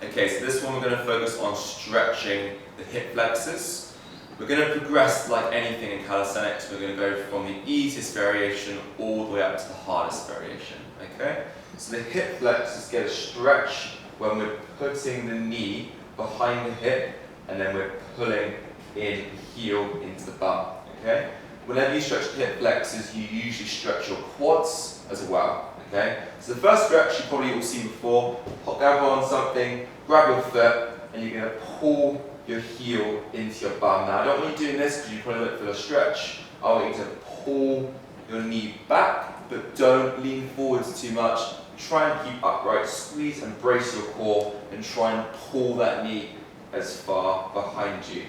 Okay, so this one we're going to focus on stretching the hip flexors. We're going to progress like anything in calisthenics. We're going to go from the easiest variation all the way up to the hardest variation. Okay, so the hip flexors get a stretch when we're putting the knee behind the hip and then we're pulling in the heel into the bum. Okay, whenever you stretch the hip flexors, you usually stretch your quads as well. Okay, so the first stretch you probably all seen before. Grab on something, grab your foot, and you're going to pull your heel into your bum. Now I don't want you doing this because you probably won't feel a stretch. I want you to pull your knee back, but don't lean forwards too much. Try and keep upright, squeeze and brace your core, and try and pull that knee as far behind you.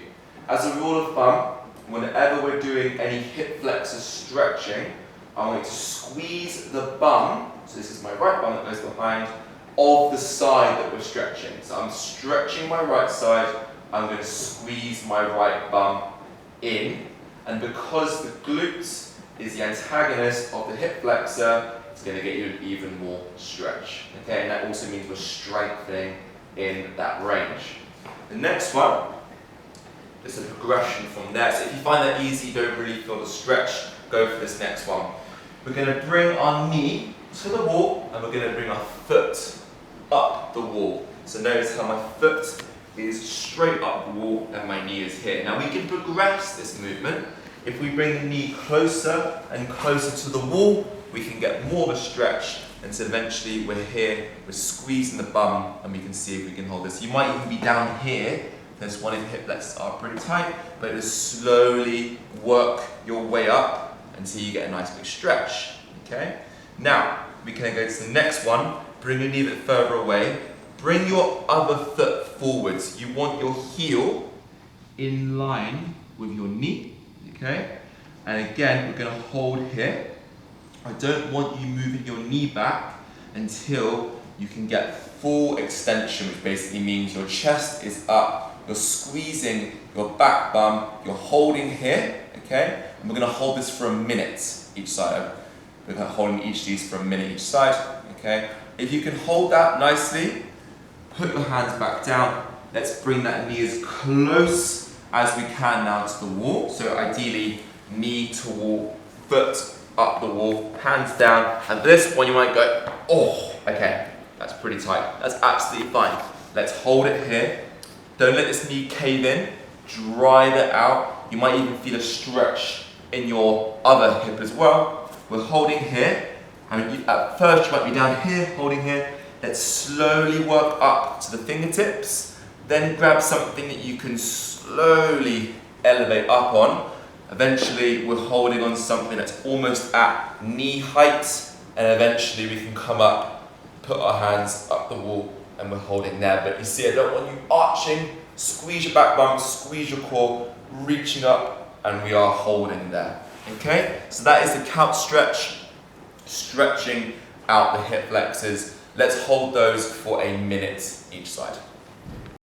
As a rule of thumb, whenever we're doing any hip flexor stretching, I want you to squeeze the bum, so this is my right bum that goes behind, of the side that we're stretching. So I'm stretching my right side, I'm going to squeeze my right bum in, and because the glute is the antagonist of the hip flexor, it's going to get you even more stretch. Okay, and that also means we're strengthening in that range. The next one is a progression from there. So if you find that easy, you don't really feel the stretch, go for this next one. We're going to bring our knee to the wall and we're going to bring our foot up the wall. So notice how my foot is straight up the wall and my knee is here. Now we can progress this movement. If we bring the knee closer and closer to the wall, we can get more of a stretch, and so eventually we're here, we're squeezing the bum, and we can see if we can hold this. You might even be down here. There's one of the hip flexors are pretty tight, but just slowly work your way up until you get a nice big stretch. Okay? Now, we can then go to the next one. Bring your knee a bit further away. Bring your other foot forwards. You want your heel in line with your knee. Okay? And again, we're going to hold here. I don't want you moving your knee back until you can get full extension, which basically means your chest is up, you're squeezing your back bum, you're holding here, okay? And we're going to hold this for a minute each side. We're going to hold each of these for a minute each side, okay? If you can hold that nicely, put your hands back down. Let's bring that knee as close as we can now to the wall. So ideally, knee to wall, foot up the wall, hands down. And this one you might go, oh, okay, that's pretty tight. That's absolutely fine. Let's hold it here. Don't let this knee cave in. Dry that out. You might even feel a stretch in your other hip as well. We're holding here. And at first you might be down here, holding here. Let's slowly work up to the fingertips. Then grab something that you can slowly elevate up on. Eventually we're holding on something that's almost at knee height, and eventually we can come up, put our hands up the wall, and we're holding there. But you see, I don't want you arching. Squeeze your back bum, squeeze your core, reaching up, and we are holding there. Okay, so that is the couch stretch, stretching out the hip flexors. Let's hold those for a minute each side.